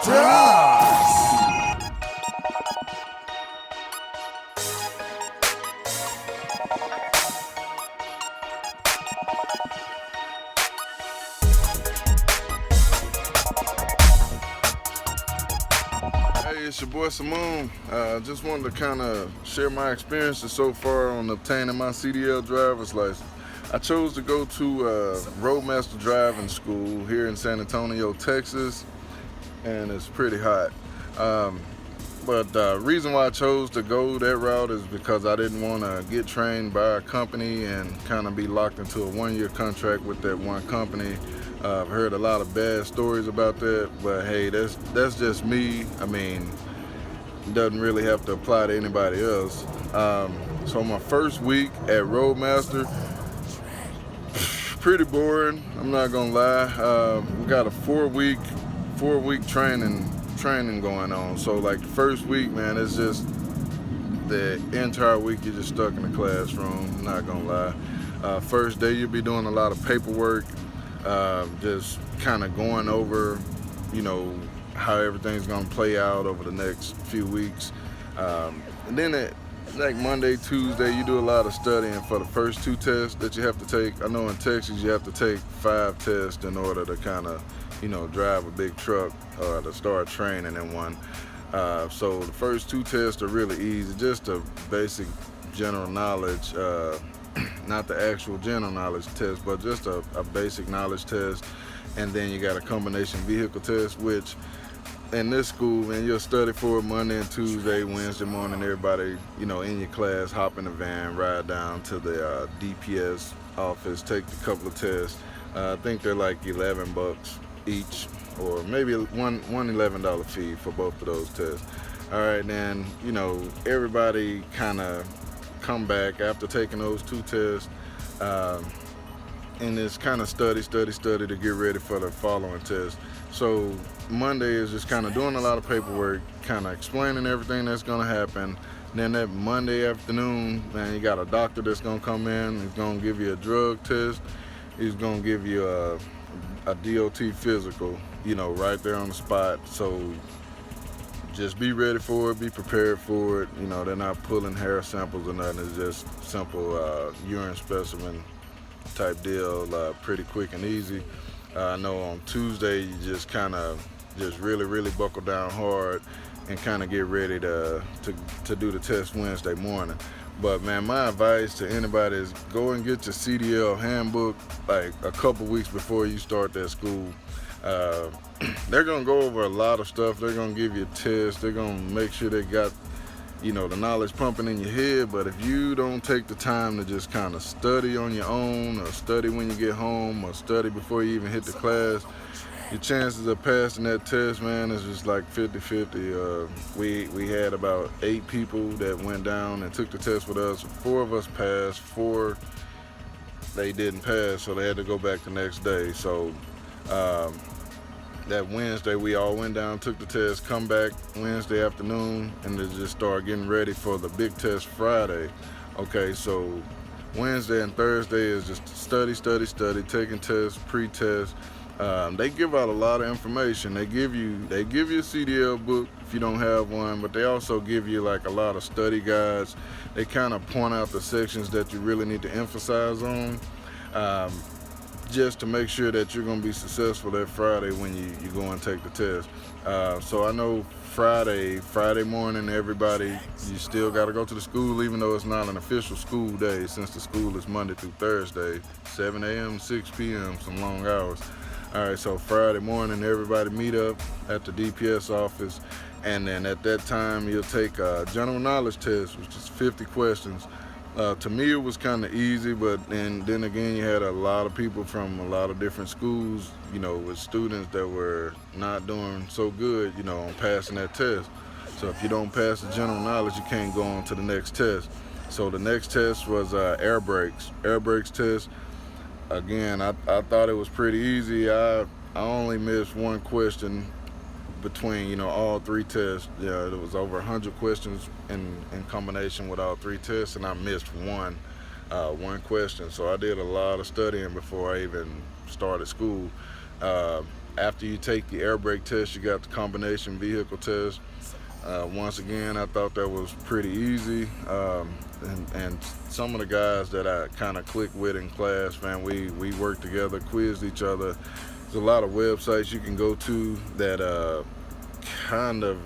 Hey, it's your boy Simone. Just wanted to kind of share my experiences so far on obtaining my CDL driver's license. I chose to go to Roadmaster driving school here in San Antonio, Texas, and it's pretty hot. But the reason why I chose to go that route is because I didn't want to get trained by a company and kind of be locked into a one-year contract with that one company. I've heard a lot of bad stories about that, but hey, that's just me. I mean, it doesn't really have to apply to anybody else. So my first week at Roadmaster, pretty boring. I'm not gonna lie. We got a four-week training going on. So like the first week, man, it's just the entire week you're just stuck in the classroom. I'm not gonna lie. First day you'll be doing a lot of paperwork. Just kind of going over, how everything's gonna play out over the next few weeks. And then at like Monday, Tuesday, you do a lot of studying for the first two tests that you have to take. I know in Texas you have to take 5 tests in order to kind of, drive a big truck or to start training in one. So the first 2 tests are really easy, just a basic general knowledge. Not the actual general knowledge test, but just a basic knowledge test. And then you got a combination vehicle test, which in this school, man, you'll study for it Monday and Tuesday. Wednesday morning, everybody, in your class, hop in the van, ride down to the DPS office, take a couple of tests. I think they're like $11 each, or maybe one $11 fee for both of those tests. All right, then, everybody kind of come back after taking those 2 tests, and it's kind of study to get ready for the following test. So Monday is just kind of doing a lot of paperwork, kind of explaining everything that's going to happen. And then that Monday afternoon, man, you got a doctor that's going to come in. He's going to give you a drug test. He's going to give you a DOT physical, right there on the spot. So just be ready for it, be prepared for it. They're not pulling hair samples or nothing. It's just simple urine specimen type deal, pretty quick and easy. I know on Tuesday you just kind of really buckle down hard and kind of get ready to do the test Wednesday morning. But man, my advice to anybody is go and get your CDL handbook like a couple weeks before you start that school. They're gonna go over a lot of stuff. They're gonna give you tests. They're gonna make sure they got, the knowledge pumping in your head. But if you don't take the time to just kind of study on your own, or study when you get home, or study before you even hit the class, your chances of passing that test, man, is just like 50-50. We had about 8 people that went down and took the test with us. 4 of us passed, 4 they didn't pass, so they had to go back the next day. So that Wednesday we all went down, took the test, come back Wednesday afternoon, and then just start getting ready for the big test Friday. Okay, so Wednesday and Thursday is just study, taking tests, pre-test. They give out a lot of information. They give you a CDL book if you don't have one, but they also give you like a lot of study guides. They kind of point out the sections that you really need to emphasize on, just to make sure that you're going to be successful that Friday when you go and take the test. So I know Friday morning, everybody, you still got to go to the school, even though it's not an official school day, since the school is Monday through Thursday, 7 a.m., 6 p.m., some long hours. All right, so Friday morning, everybody meet up at the DPS office, and then at that time, you'll take a general knowledge test, which is 50 questions. To me, it was kind of easy, but then again, you had a lot of people from a lot of different schools, with students that were not doing so good, on passing that test. So if you don't pass the general knowledge, you can't go on to the next test. So the next test was air brakes test. Again, I thought it was pretty easy. I only missed one question between all 3 tests. Yeah, there was over 100 questions in combination with all 3 tests, and I missed one question. So I did a lot of studying before I even started school. After you take the air brake test, you got the combination vehicle test. Once again, I thought that was pretty easy. And some of the guys that I kind of clicked with in class, man, we worked together, quizzed each other. There's a lot of websites you can go to that kind of,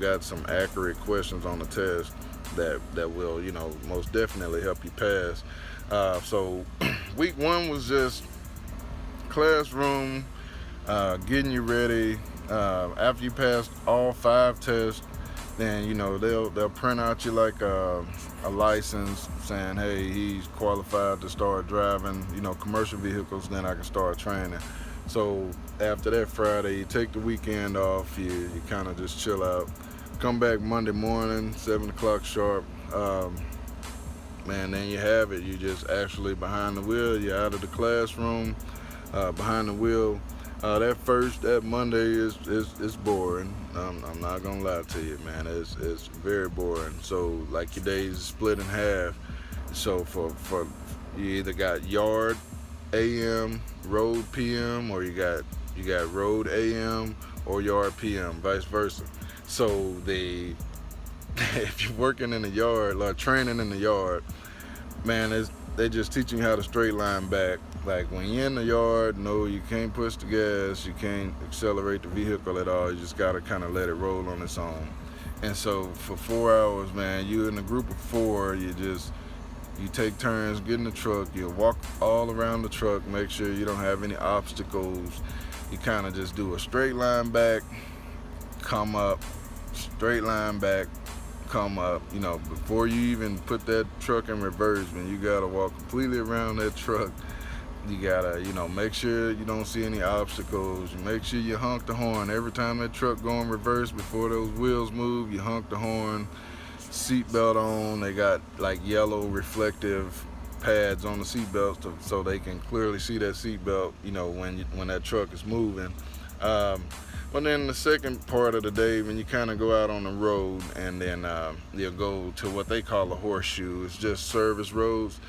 got some accurate questions on the test that will, most definitely help you pass. So week one was just classroom, getting you ready. After you pass all 5 tests, then they'll print out you like a license saying, hey, he's qualified to start driving, commercial vehicles. Then I can start training. So after that Friday, you take the weekend off. You kind of just chill out. Come back Monday morning, 7 o'clock sharp. Man, then you have it. You just actually behind the wheel. You're out of the classroom, behind the wheel. That Monday is boring. I'm not gonna lie to you, man. It's very boring. So like your days is split in half. So for you either got yard AM, road PM, or you got road AM or yard PM, vice versa. So if you're working in the yard, like training in the yard, man, they just teaching you how to straight line back. Like when you're in the yard, no, you can't push the gas, you can't accelerate the vehicle at all. You just gotta kind of let it roll on its own. And so for 4 hours, man, you in a group of 4, you take turns, get in the truck, you walk all around the truck, make sure you don't have any obstacles. You kind of just do a straight line back, come up, straight line back, come up. Before you even put that truck in reverse, man, you gotta walk completely around that truck. You gotta, make sure you don't see any obstacles. You make sure you honk the horn every time that truck go in reverse. Before those wheels move, you honk the horn. Seatbelt on. They got like yellow reflective pads on the seatbelts so they can clearly see that seatbelt, when that truck is moving. But then the second part of the day, when you kind of go out on the road, and then you'll go to what they call a horseshoe. It's just service roads,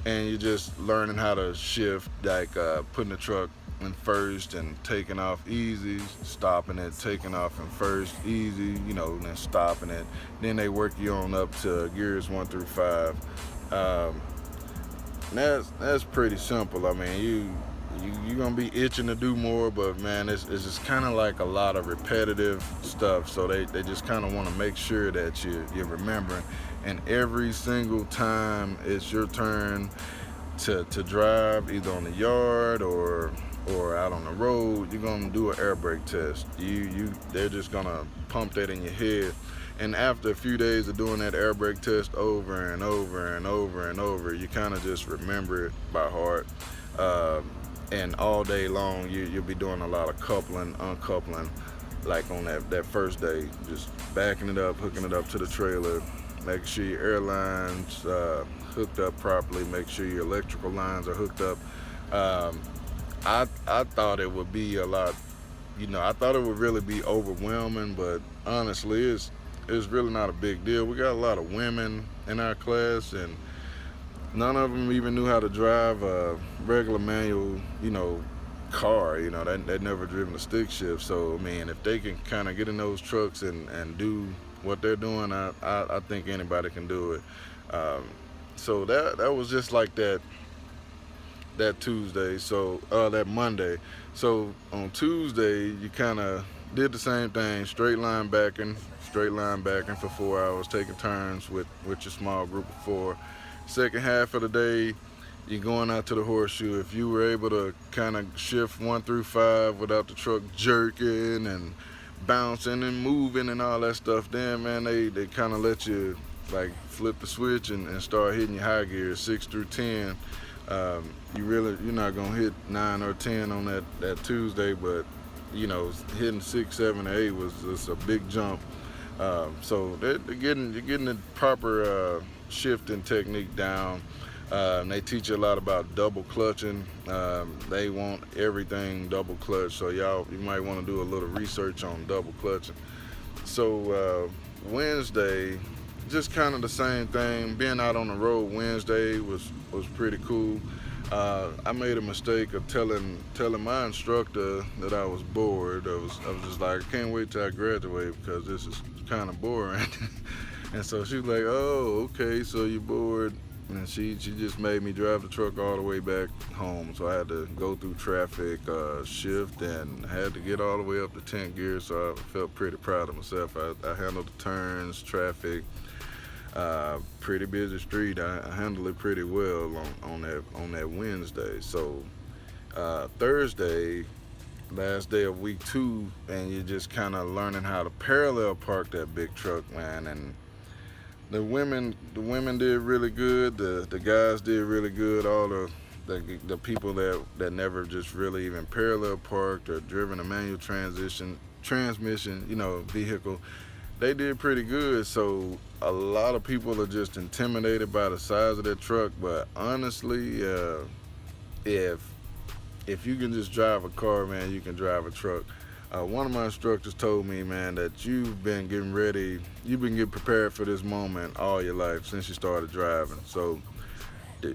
and you're just learning how to shift, like putting the truck in first and taking off easy, stopping it, taking off in first, easy, then stopping it. Then they work you on up to gears 1 through 5. That's pretty simple. I mean, you're gonna be itching to do more, but man, it's just kind of like a lot of repetitive stuff. So they just kind of want to make sure that you're remembering. And every single time it's your turn to drive, either on the yard or out on the road, you're gonna do an air brake test. They're just gonna pump that in your head. And after a few days of doing that air brake test over and over and over and over, you kind of just remember it by heart. And all day long, you'll be doing a lot of coupling, uncoupling, like on that first day, just backing it up, hooking it up to the trailer, making sure your air lines hooked up properly, make sure your electrical lines are hooked up. I thought it would be a lot, I thought it would really be overwhelming, but honestly, it's really not a big deal. We got a lot of women in our class, and none of them even knew how to drive a regular manual, car. They'd never driven a stick shift. So, I mean, if they can kind of get in those trucks and do what they're doing, I think anybody can do it. So that was just like that Tuesday, so that Monday. So on Tuesday, you kind of did the same thing, straight line backing for 4 hours, taking turns with your small group of 4. Second half of the day, you're going out to the horseshoe. If you were able to kind of shift 1 through 5 without the truck jerking and bouncing and moving and all that stuff, then man, they kind of let you like flip the switch and start hitting your high gears, 6 through 10. You're not gonna hit 9 or 10 on that Tuesday, but hitting 6, 7, or 8 was just a big jump. So you're getting the proper shifting technique down. They teach you a lot about double clutching. They want everything double clutch, so you might want to do a little research on double clutching. So Wednesday, just kind of the same thing. Being out on the road Wednesday was pretty cool. I made a mistake of telling my instructor that I was bored. I was just like, I can't wait till I graduate because this is kind of boring. And so she was like, "Oh, okay, so you're bored." And she just made me drive the truck all the way back home. So I had to go through traffic, shift, and had to get all the way up to 10th gear. So I felt pretty proud of myself. I handled the turns, traffic, pretty busy street. I handled it pretty well on that Wednesday. So Thursday, last day of week 2, and you're just kind of learning how to parallel park that big truck, man. And the women did really good. The guys did really good. All the people that never just really even parallel parked or driven a manual transmission, vehicle, they did pretty good. So a lot of people are just intimidated by the size of that truck. But honestly, if if you can just drive a car, man, you can drive a truck. One of my instructors told me, man, that you've been getting prepared for this moment all your life since you started driving. So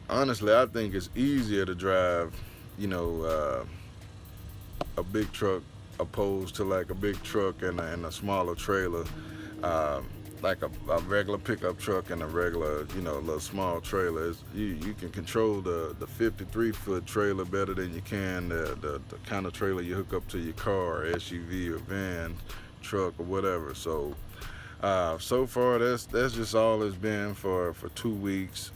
honestly, I think it's easier to drive, you know, a big truck opposed to like a big truck and a smaller trailer. Um, like a regular pickup truck and a regular, little small trailer. You can control the 53-foot trailer better than you can the kind of trailer you hook up to your car, SUV or van, truck or whatever. So so far that's just all it's been for 2 weeks.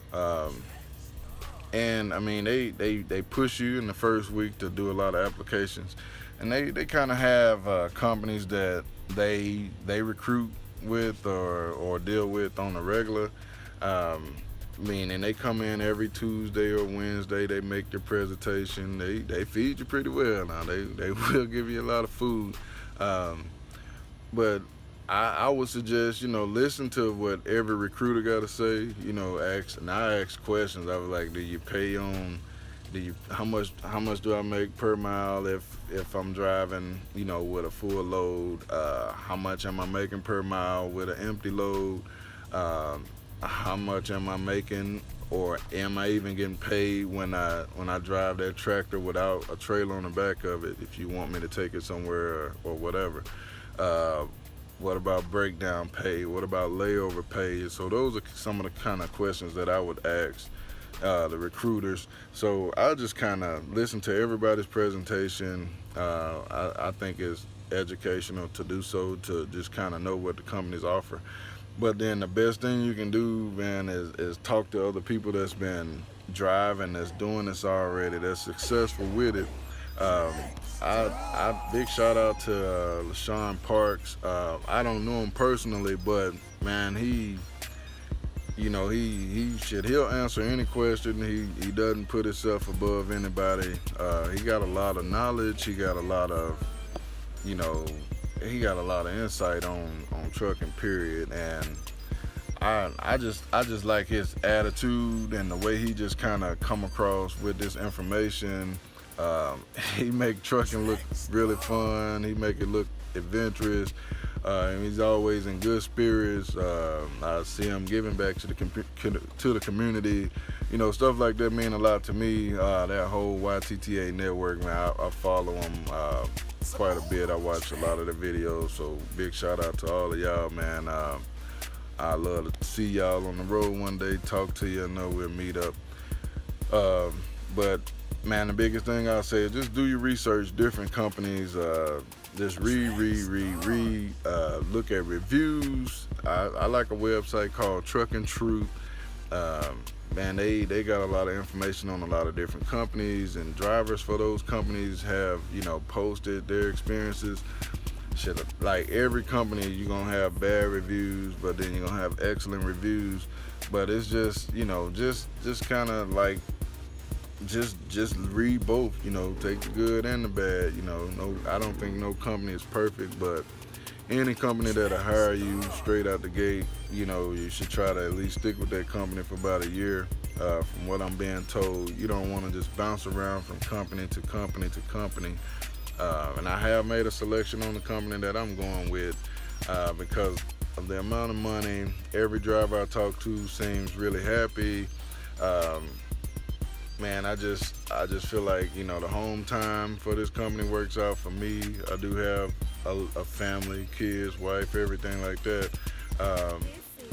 And I mean they push you in the first week to do a lot of applications, and they kind of have companies that they recruit with or deal with on a regular. Meaning they come in every Tuesday or Wednesday. They make their presentation. They feed you pretty well. Now they will give you a lot of food, um, but I would suggest listen to what every recruiter got to say. I ask questions. I was like, do you pay on? How much do I make per mile if I'm driving with a full load? How much am I making per mile with an empty load? How much am I making, or am I even getting paid when I drive that tractor without a trailer on the back of it? If you want me to take it somewhere or whatever. Uh, what about breakdown pay? What about layover pay? So those are some of the kind of questions that I would ask the recruiters. So I just kind of listen to everybody's presentation. I think it's educational to do so, to just kind of know what the companies offer. But then the best thing you can do, man, is talk to other people that's been driving, that's doing this already, that's successful with it. Um, I big shout out to LaShawn Parks. I don't know him personally, but man, he'll answer any question. He doesn't put himself above anybody. He got a lot of knowledge. You know he got a lot of insight on trucking, period. And I just like his attitude and the way he just kind of come across with this information. He make trucking look really fun. He make it look adventurous. And he's always in good spirits. I see him giving back to the community. Stuff like that mean a lot to me. That whole YTTA network, man, I follow him quite a bit. I watch a lot of the videos. So big shout out to all of y'all, man. I love to see y'all on the road one day, talk to you. I know we'll meet up. But man, the biggest thing I'll say is just do your research. Different companies. Just read. Look at reviews. I like a website called Truck and Truth. Man, they got a lot of information on a lot of different companies, and drivers for those companies have posted their experiences. Shit, like every company, you're gonna have bad reviews, but then you're gonna have excellent reviews. But it's just just kind of like just read both. Take the good and the bad. No, I don't think no company is perfect, but any company that'll hire you straight out the gate, you should try to at least stick with that company for about a year. From what I'm being told, you don't want to just bounce around from company to company to company. And I have made a selection on the company that I'm going with because of the amount of money. Every driver I talk to seems really happy. man, I just feel like, the home time for this company works out for me. I do have a family, kids, wife, everything like that. Um,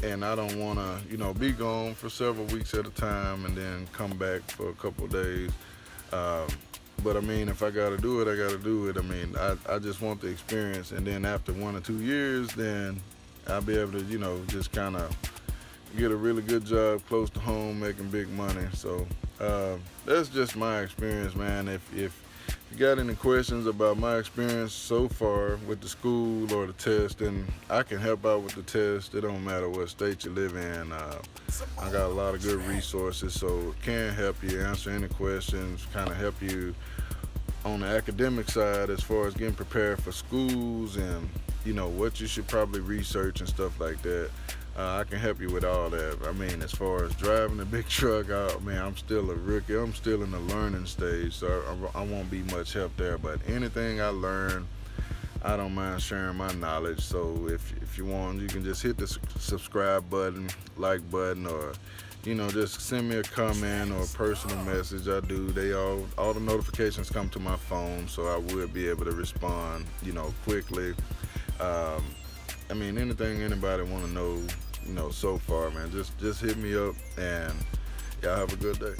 and I don't want to, be gone for several weeks at a time and then come back for a couple of days. Um, but I mean, if I got to do it, I got to do it. I mean, I just want the experience. And then after 1 or 2 years, then I'll be able to, just kind of get a really good job close to home, making big money. So that's just my experience, man. If you got any questions about my experience so far with the school or the test, then I can help out with the test. It don't matter what state you live in. I got a lot of good resources, so can help you answer any questions, kind of help you on the academic side as far as getting prepared for schools and what you should probably research and stuff like that. I can help you with all that. I mean, as far as driving a big truck, I'm still a rookie. I'm still in the learning stage, so I won't be much help there. But anything I learn, I don't mind sharing my knowledge. So if you want, you can just hit the subscribe button, like button, or just send me a comment or a personal message. I do. They all the notifications come to my phone, so I will be able to respond, quickly. Um, I mean, anything anybody want to know, so far, man, just hit me up, and y'all have a good day.